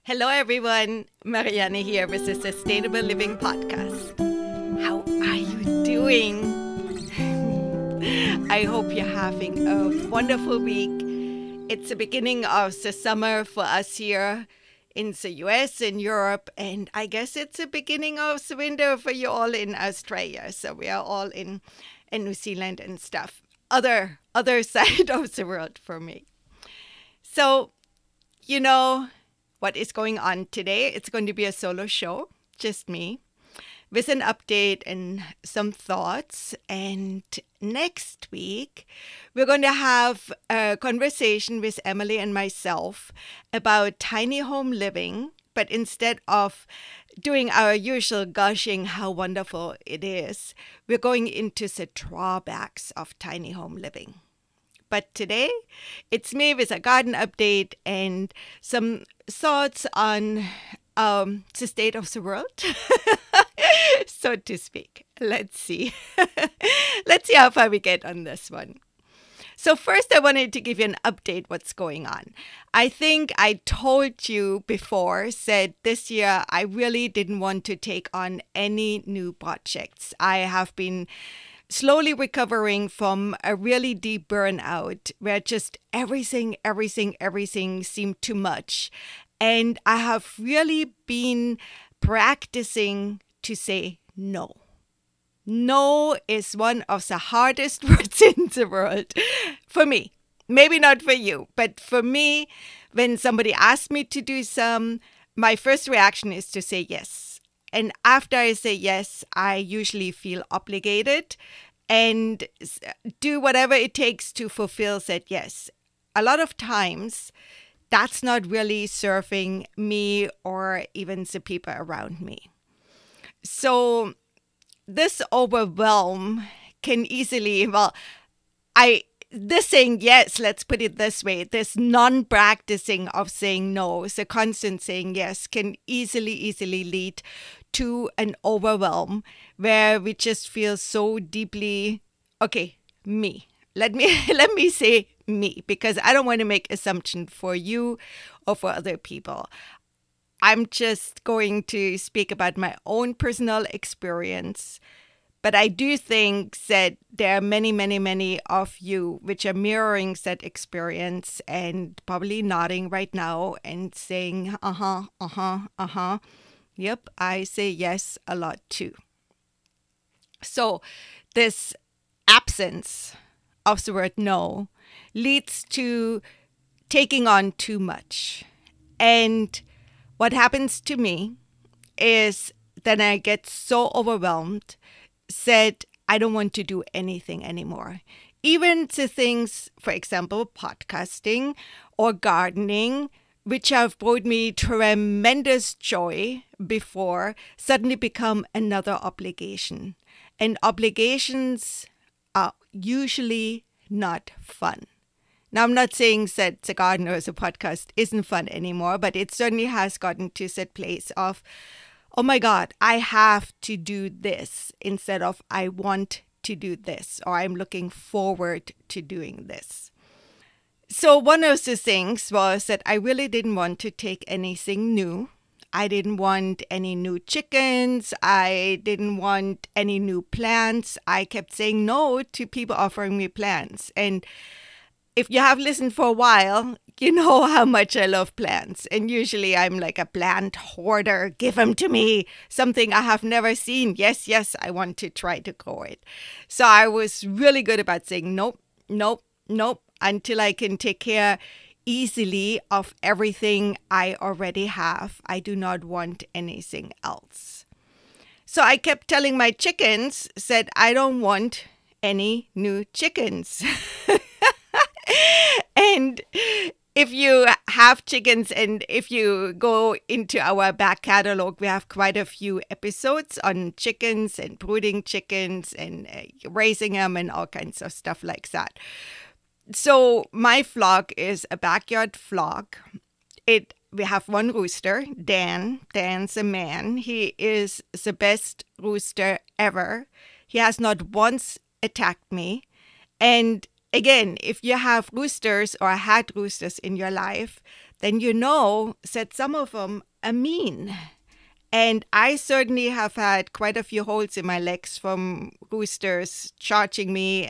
Hello, everyone. Marianne here with the Sustainable Living Podcast. How are you doing? I hope you're having a wonderful week. It's the beginning of the summer for us here in the US and Europe, and I guess it's the beginning of the winter for you all in Australia. So we are all in New Zealand and stuff. Other side of the world for me. So, you know what is going on today? It's going to be a solo show, just me, with an update and some thoughts. And next week, we're going to have a conversation with Emily and myself about tiny home living. But instead of doing our usual gushing how wonderful it is, we're going into the drawbacks of tiny home living. But today, it's me with a garden update and some thoughts on the state of the world, so to speak. Let's see. Let's see how far we get on this one. So first, I wanted to give you an update what's going on. I think I told you before, said this year I really didn't want to take on any new projects. I have been slowly recovering from a really deep burnout where just everything seemed too much. And I have really been practicing to say no. No is one of the hardest words in the world for me. Maybe not for you, but for me, when somebody asks me to do my first reaction is to say yes. And after I say yes, I usually feel obligated and do whatever it takes to fulfill that yes. A lot of times, that's not really serving me or even the people around me. So this overwhelm can easily, this saying yes, let's put it this way, this non-practicing of saying no, the constant saying yes can easily lead to an overwhelm where we just feel so deeply, okay, me. Let me say me, because I don't want to make assumption for you or for other people. I'm just going to speak about my own personal experience. But I do think that there are many of you which are mirroring that experience and probably nodding right now and saying, Yep, I say yes a lot too. So this absence of the word no leads to taking on too much. And what happens to me is that I get so overwhelmed that I don't want to do anything anymore. Even the things, for example, podcasting or gardening, which have brought me tremendous joy before, suddenly become another obligation. And obligations are usually not fun. Now, I'm not saying that the garden or the podcast isn't fun anymore, but it certainly has gotten to that place of, oh my God, I have to do this instead of I want to do this, or I'm looking forward to doing this. So one of the things was that I really didn't want to take anything new. I didn't want any new chickens. I didn't want any new plants. I kept saying no to people offering me plants. And if you have listened for a while, you know how much I love plants. And usually I'm like a plant hoarder. Give them to me. Something I have never seen. Yes, I want to try to grow it. So I was really good about saying nope, until I can take care easily of everything I already have. I do not want anything else. So I kept telling my chickens that I don't want any new chickens. And if you have chickens and if you go into our back catalog, we have quite a few episodes on chickens and brooding chickens and raising them and all kinds of stuff like that. So my flock is a backyard flock. We have one rooster, Dan. Dan's a man. He is the best rooster ever. He has not once attacked me. And again, if you have roosters or had roosters in your life, then you know that some of them are mean. And I certainly have had quite a few holes in my legs from roosters charging me.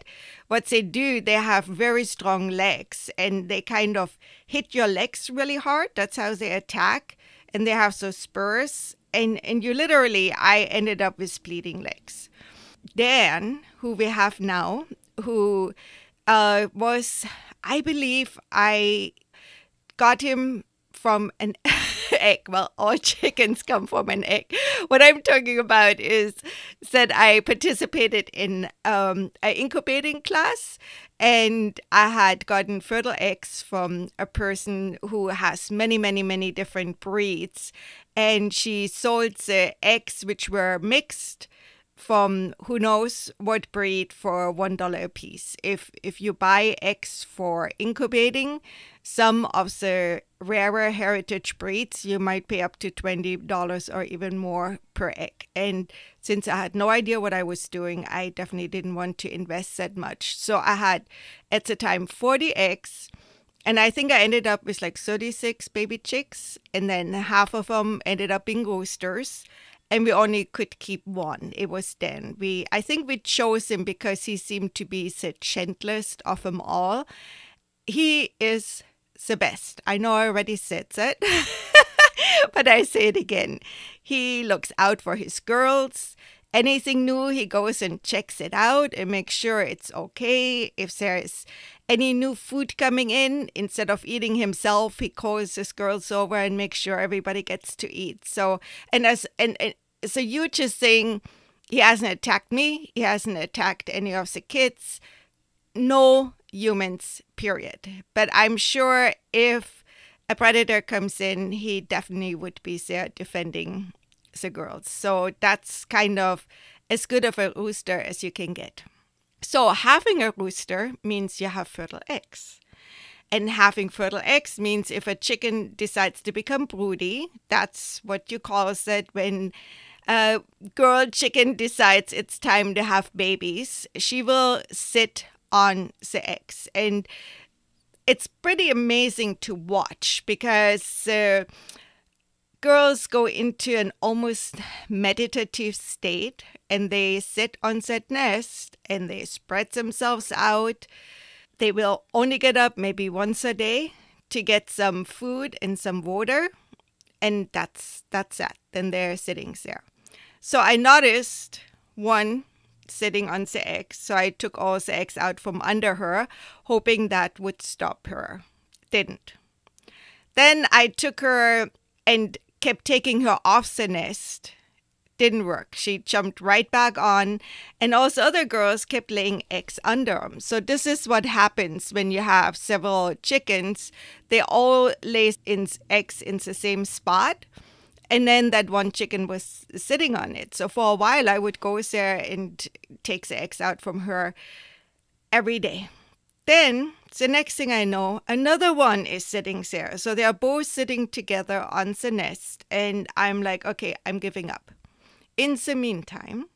What they do, they have very strong legs and they kind of hit your legs really hard. That's how they attack. And they have those spurs. And you literally, I ended up with bleeding legs. Dan, who we have now, who was, I believe I got him from an egg. Well, all chickens come from an egg. What I'm talking about is that I participated in an incubating class, and I had gotten fertile eggs from a person who has many, many, many different breeds. And she sold the eggs which were mixed from who knows what breed for $1 a piece. If you buy eggs for incubating, some of the rarer heritage breeds, you might pay up to $20 or even more per egg. And since I had no idea what I was doing, I definitely didn't want to invest that much. So I had, at the time, 40 eggs. And I think I ended up with like 36 baby chicks. And then half of them ended up being roosters. And we only could keep one. It was Dan. I think we chose him because he seemed to be the gentlest of them all. He is the best. I know I already said that, but I say it again. He looks out for his girls. Anything new, he goes and checks it out and makes sure it's okay. If there's any new food coming in, instead of eating himself, he calls his girls over and makes sure everybody gets to eat. So, and it's a huge thing. He hasn't attacked me. He hasn't attacked any of the kids. No humans, period. But I'm sure if a predator comes in, he definitely would be there defending the girls. So that's kind of as good of a rooster as you can get. So having a rooster means you have fertile eggs. And having fertile eggs means if a chicken decides to become broody, that's what you call it when a girl chicken decides it's time to have babies, she will sit on the eggs. And it's pretty amazing to watch because girls go into an almost meditative state and they sit on that nest and they spread themselves out. They will only get up maybe once a day to get some food and some water. And that's that. Then they're sitting there. So I noticed one sitting on the eggs. So I took all the eggs out from under her, hoping that would stop her. Didn't. Then I took her and kept taking her off the nest. Didn't work. She jumped right back on, and also other girls kept laying eggs under them. So this is what happens when you have several chickens. They all lay eggs in the same spot, and then that one chicken was sitting on it. So for a while, I would go there and take the eggs out from her every day. Then the next thing I know, another one is sitting there. So they are both sitting together on the nest, and I'm like, okay, I'm giving up. In the meantime,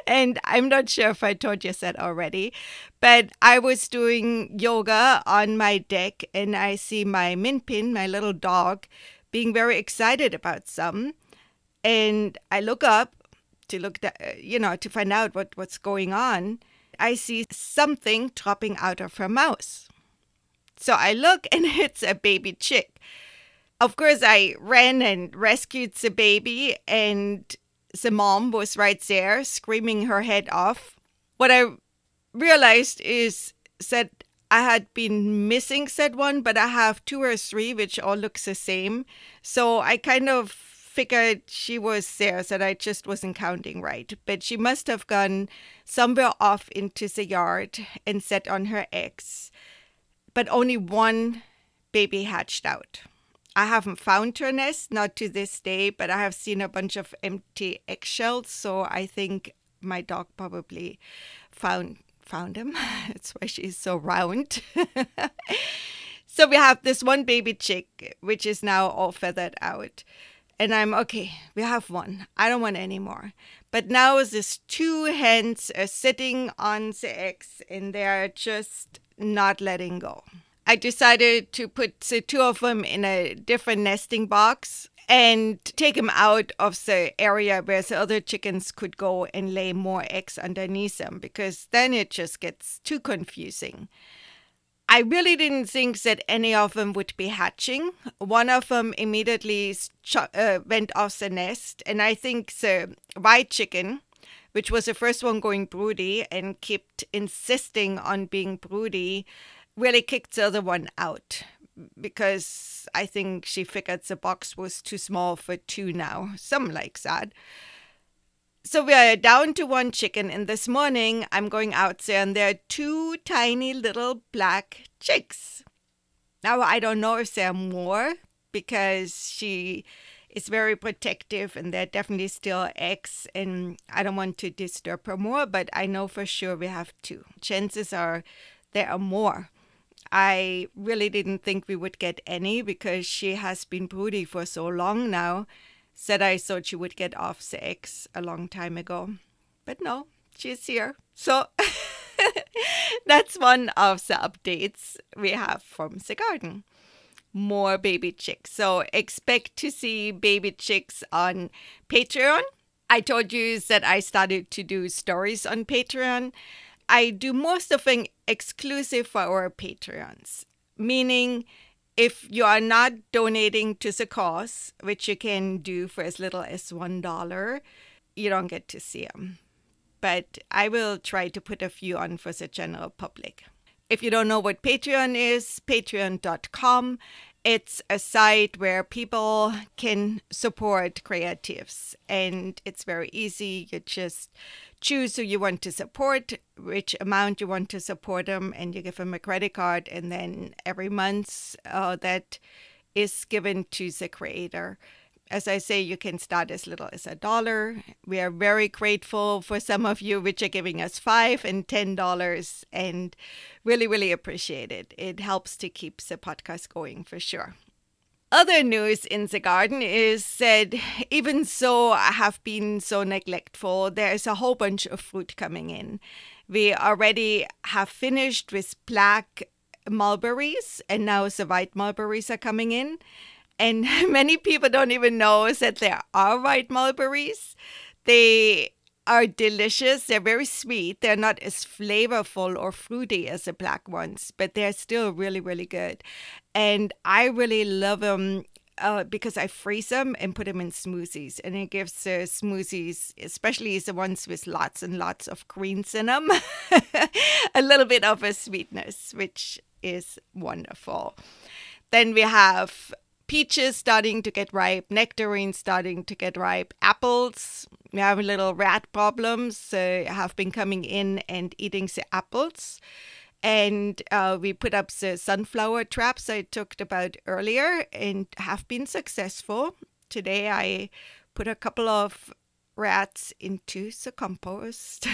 and I'm not sure if I told you that already, but I was doing yoga on my deck and I see my Minpin, my little dog, being very excited about some. And I look up to find out what's going on. I see something dropping out of her mouth. So I look and it's a baby chick. Of course, I ran and rescued the baby, and the mom was right there screaming her head off. What I realized is that I had been missing that one, but I have 2 or 3 which all look the same. So I kind of figured she was there, that I just wasn't counting right. But she must have gone somewhere off into the yard and sat on her eggs. But only one baby hatched out. I haven't found her nest, not to this day, but I have seen a bunch of empty eggshells. So I think my dog probably found him. That's why she's so round. So we have this one baby chick, which is now all feathered out. And I'm, okay, we have one. I don't want any more. But now these 2 hens are sitting on the eggs and they're just not letting go. I decided to put the two of them in a different nesting box and take them out of the area where the other chickens could go and lay more eggs underneath them, because then it just gets too confusing. I really didn't think that any of them would be hatching. One of them immediately went off the nest, and I think the white chicken, which was the first one going broody and kept insisting on being broody, really kicked the other one out, because I think she figured the box was too small for two now, something like that. So we are down to one chicken, and this morning I'm going out there and there are two tiny little black chicks. Now I don't know if there are more, because she is very protective and they're definitely still eggs and I don't want to disturb her more, but I know for sure we have two. Chances are there are more. I really didn't think we would get any, because she has been broody for so long now that I thought she would get off the eggs a long time ago. But no, she's here. So that's one of the updates we have from the garden. More baby chicks. So expect to see baby chicks on Patreon. I told you that I started to do stories on Patreon. I do most of them exclusive for our Patreons, meaning if you are not donating to the cause, which you can do for as little as $1, you don't get to see them. But I will try to put a few on for the general public. If you don't know what Patreon is, patreon.com. It's a site where people can support creatives, and it's very easy. You just choose who you want to support, which amount you want to support them, and you give them a credit card, and then every month that is given to the creator. As I say, you can start as little as $1. We are very grateful for some of you which are giving us $5 and $10, and really, really appreciate it. It helps to keep the podcast going for sure. Other news in the garden is that even though I have been so neglectful, there's a whole bunch of fruit coming in. We already have finished with black mulberries, and now the white mulberries are coming in. And many people don't even know that there are white mulberries. They are delicious. They're very sweet. They're not as flavorful or fruity as the black ones, but they're still really, really good. And I really love them because I freeze them and put them in smoothies. And it gives the smoothies, especially the ones with lots and lots of greens in them, a little bit of a sweetness, which is wonderful. Then we have peaches starting to get ripe, nectarines starting to get ripe, apples. We have a little rat problems. Have been coming in and eating the apples. And we put up the sunflower traps I talked about earlier and have been successful. Today I put a couple of rats into the compost.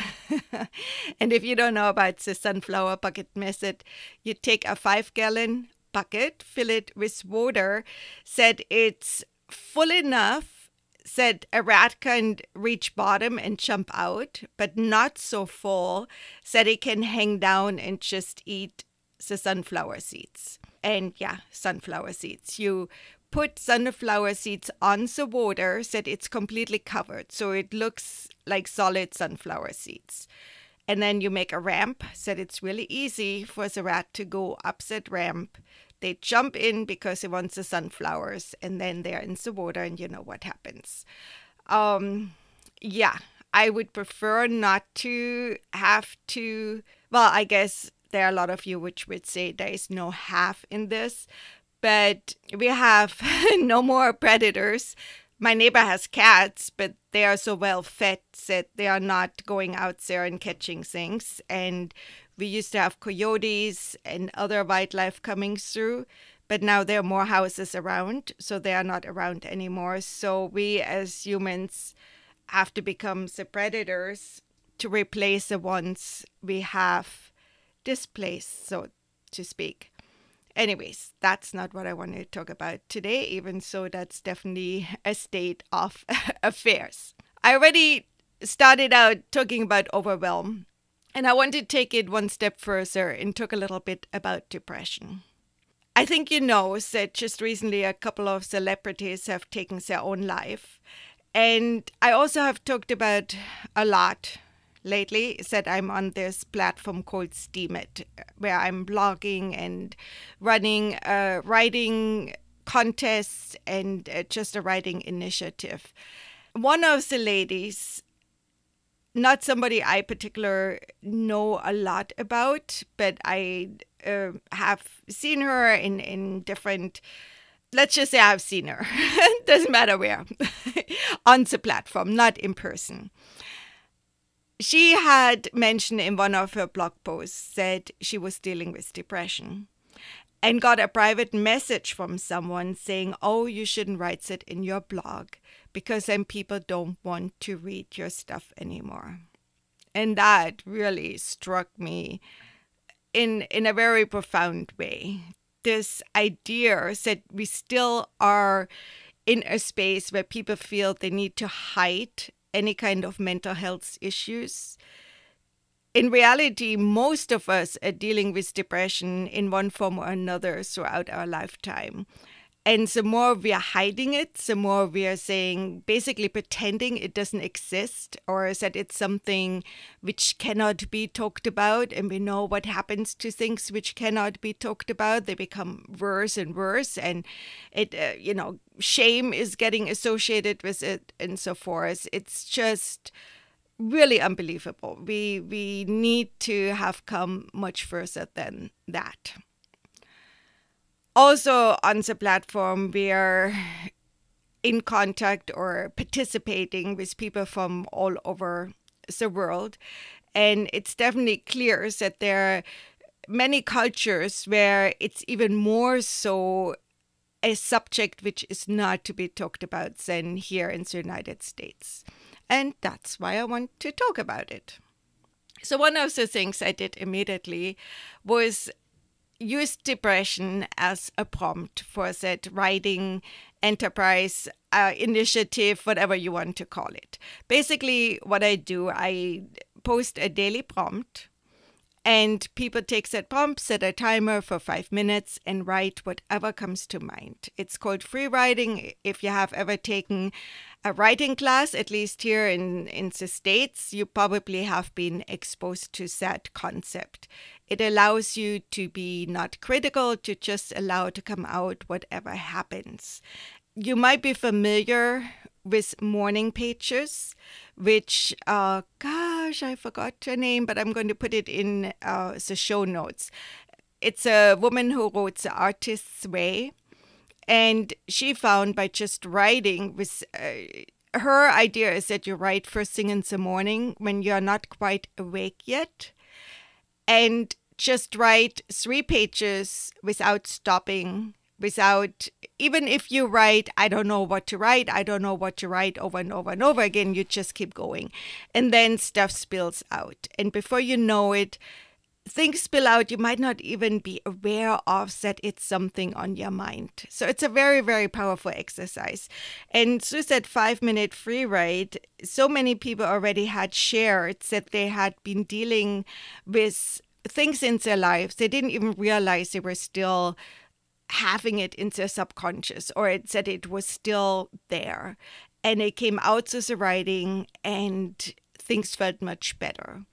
And if you don't know about the sunflower bucket method, you take a 5-gallon bucket, fill it with water, said it's full enough that a rat can reach bottom and jump out, but not so full that it can hang down and just eat the sunflower seeds. And yeah, sunflower seeds. You put sunflower seeds on the water that it's completely covered, so it looks like solid sunflower seeds. And then you make a ramp so that it's really easy for the rat to go up that ramp. They jump in because they want the sunflowers, and then they're in the water, and you know what happens. Yeah, I would prefer not to have to, well, I guess there are a lot of you which would say there is no have in this, but we have no more predators. My neighbor has cats, but they are so well fed that they are not going out there and catching things. And we used to have coyotes and other wildlife coming through, but now there are more houses around, so they are not around anymore. So we as humans have to become the predators to replace the ones we have displaced, so to speak. Anyways, that's not what I want to talk about today, even so that's definitely a state of affairs. I already started out talking about overwhelm, and I want to take it one step further and talk a little bit about depression. I think you know that just recently a couple of celebrities have taken their own life. And I also have talked about a lot lately that I'm on this platform called Steam It, where I'm blogging and running writing contests and just a writing initiative. One of the ladies, not somebody I particularly know a lot about, but I have seen her in different, let's just say I've seen her. Doesn't matter where, on the platform, not in person. She had mentioned in one of her blog posts that she was dealing with depression and got a private message from someone saying, oh, you shouldn't write it in your blog because then people don't want to read your stuff anymore. And that really struck me in a very profound way. This idea that we still are in a space where people feel they need to hide any kind of mental health issues. In reality, most of us are dealing with depression in one form or another throughout our lifetime. And the more we are hiding it, the more we are saying, basically pretending it doesn't exist, or that it's something which cannot be talked about. And we know what happens to things which cannot be talked about. They become worse and worse. And it, shame is getting associated with it and so forth. It's just really unbelievable. We need to have come much further than that. Also on the platform, we are in contact or participating with people from all over the world. And it's definitely clear that there are many cultures where it's even more so a subject which is not to be talked about than here in the United States. And that's why I want to talk about it. So one of the things I did immediately was use depression as a prompt for that writing enterprise initiative, whatever you want to call it. Basically, what I do, I post a daily prompt, and people take that prompt, set a timer for 5 minutes, and write whatever comes to mind. It's called free writing. If you have ever taken a writing class, at least here in the States, you probably have been exposed to that concept. It allows you to be not critical, to just allow to come out whatever happens. You might be familiar with morning pages, which, I forgot her name, but I'm going to put it in the show notes. It's a woman who wrote The Artist's Way. And she found by just writing, with her idea is that you write first thing in the morning when you're not quite awake yet, and just write 3 pages without stopping, without, even if you write, I don't know what to write over and over and over again, you just keep going. And then stuff spills out. And before you know it, things spill out you might not even be aware of that it's something on your mind. So it's a very, very powerful exercise. And through that 5-minute free write, so many people already had shared that they had been dealing with things in their lives. They didn't even realize they were still having it in their subconscious, or that it was still there. And it came out through the writing and things felt much better.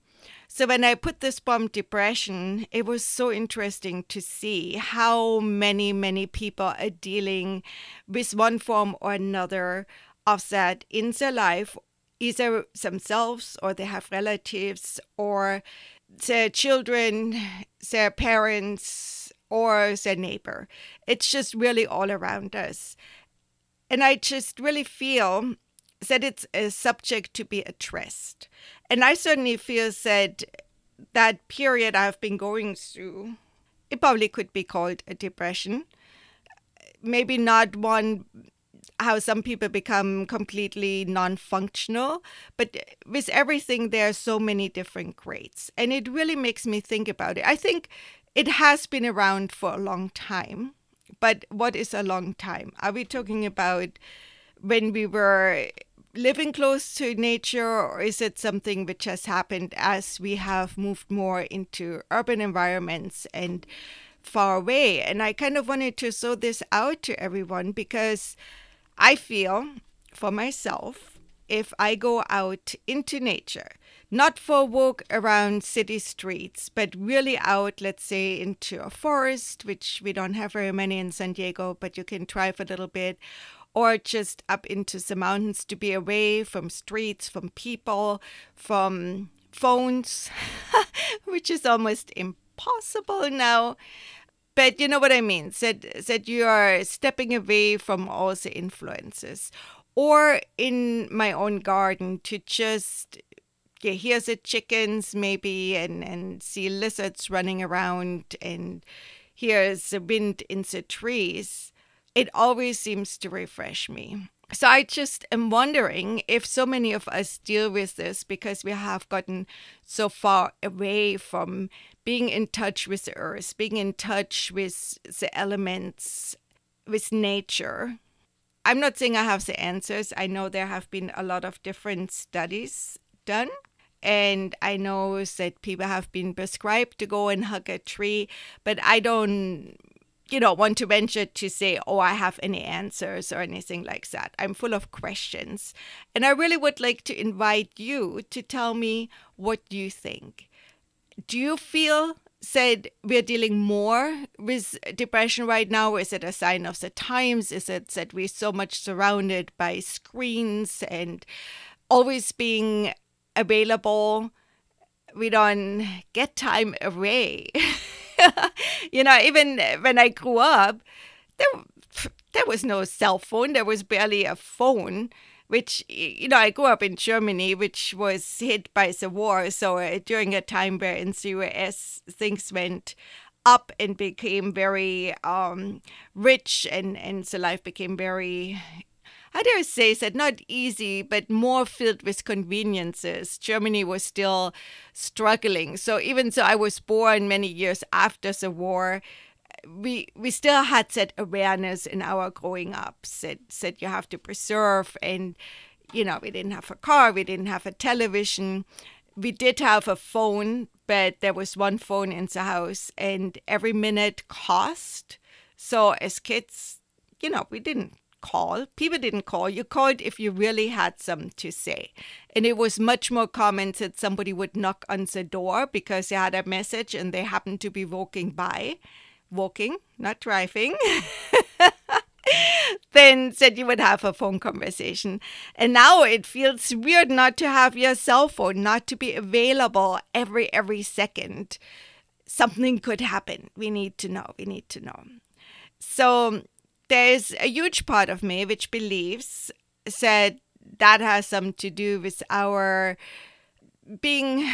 So when I put this prompt depression, it was so interesting to see how many, many people are dealing with one form or another of that in their life, either themselves or they have relatives or their children, their parents, or their neighbor. It's just really all around us. And I just really feel that it's a subject to be addressed. And I certainly feel that that period I've been going through, it probably could be called a depression. Maybe not one, how some people become completely non-functional, but with everything, there are so many different grades. And it really makes me think about it. I think it has been around for a long time, but what is a long time? Are we talking about when we were living close to nature, or is it something which has happened as we have moved more into urban environments and far away. And I kind of wanted to throw this out to everyone because I feel for myself, if I go out into nature, not for a walk around city streets, but really out, let's say, into a forest, which we don't have very many in San Diego, but you can drive a little bit, or just up into the mountains to be away from streets, from people, from phones, which is almost impossible now. But you know what I mean, that you are stepping away from all the influences. Or in my own garden to just hear the chickens maybe and see lizards running around and hear the wind in the trees. It always seems to refresh me. So I just am wondering if so many of us deal with this because we have gotten so far away from being in touch with the earth, being in touch with the elements, with nature. I'm not saying I have the answers. I know there have been a lot of different studies done. And I know that people have been prescribed to go and hug a tree. But I don't, want to venture to say, oh, I have any answers or anything like that. I'm full of questions. And I really would like to invite you to tell me what you think. Do you feel that we're dealing more with depression right now? Is it a sign of the times? Is it that we're so much surrounded by screens and always being available? We don't get time away. Even when I grew up, there was no cell phone. There was barely a phone. Which, I grew up in Germany, which was hit by the war. So during a time where in the US things went up and became very rich and the life became very, how do I say that, not easy, but more filled with conveniences. Germany was still struggling. So even though I was born many years after the war, we still had that awareness in our growing up that you have to preserve. And, we didn't have a car, we didn't have a television. We did have a phone, but there was one phone in the house and every minute cost. So as kids, we didn't call. People didn't call. You called if you really had something to say. And it was much more common that somebody would knock on the door because they had a message and they happened to be walking, not driving, then said you would have a phone conversation. And now it feels weird not to have your cell phone, not to be available every second. Something could happen. We need to know. So there's a huge part of me which believes that has something to do with our being.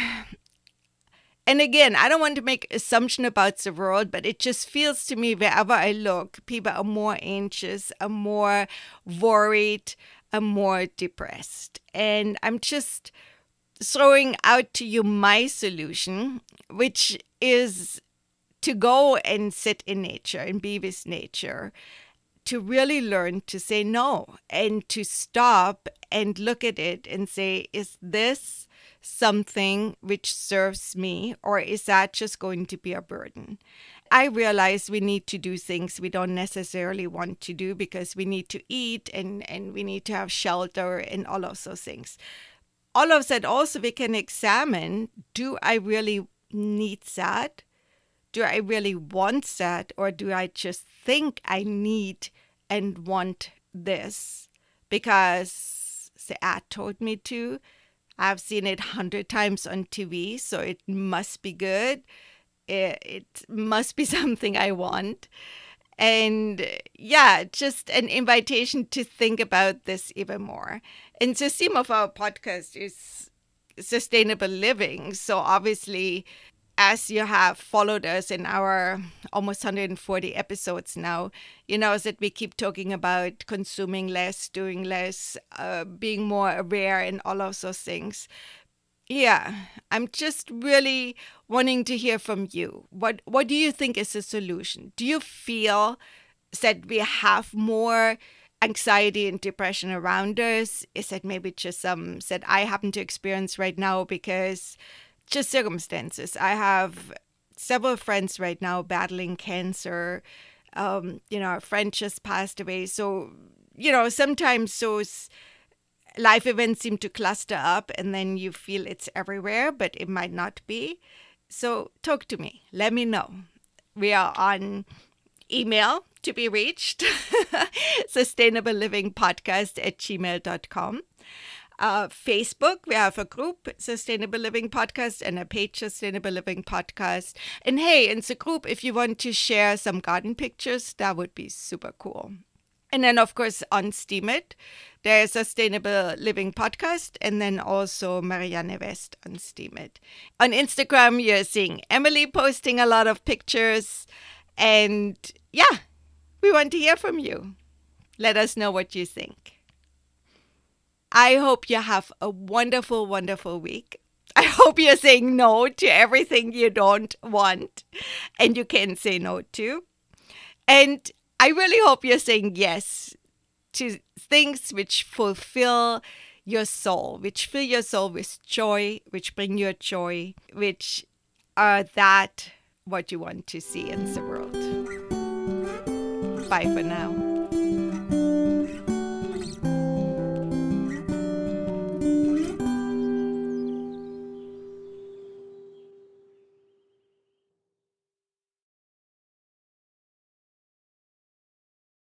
And again, I don't want to make assumption about the world, but it just feels to me wherever I look, people are more anxious, are more worried, are more depressed. And I'm just throwing out to you my solution, which is to go and sit in nature and be with nature, to really learn to say no and to stop and look at it and say, is this something which serves me, or is that just going to be a burden? I realize we need to do things we don't necessarily want to do because we need to eat and we need to have shelter and all of those things. All of that also we can examine, do I really need that? Do I really want that? Or do I just think I need and want this because the ad told me to? I've seen it 100 times on TV, so it must be good. It must be something I want. And yeah, just an invitation to think about this even more. And the theme of our podcast is sustainable living. So obviously, as you have followed us in our almost 140 episodes now, you know that we keep talking about consuming less, doing less, being more aware and all of those things. Yeah, I'm just really wanting to hear from you. What do you think is the solution? Do you feel that we have more anxiety and depression around us? Is that maybe just some that I happen to experience right now because just circumstances? I have several friends right now battling cancer. Our friend just passed away. So, sometimes those life events seem to cluster up and then you feel it's everywhere, but it might not be. So talk to me. Let me know. We are on email to be reached, sustainablelivingpodcast@gmail.com. Facebook, we have a group, Sustainable Living Podcast, and a page, Sustainable Living Podcast. And hey, in the group, if you want to share some garden pictures, that would be super cool. And then, of course, on Steemit, there's Sustainable Living Podcast, and then also Marianne West on Steemit. On Instagram, you're seeing Emily posting a lot of pictures. And yeah, we want to hear from you. Let us know what you think. I hope you have a wonderful, wonderful week. I hope you're saying no to everything you don't want and you can say no to. And I really hope you're saying yes to things which fulfill your soul, which fill your soul with joy, which bring you joy, which are that what you want to see in the world. Bye for now.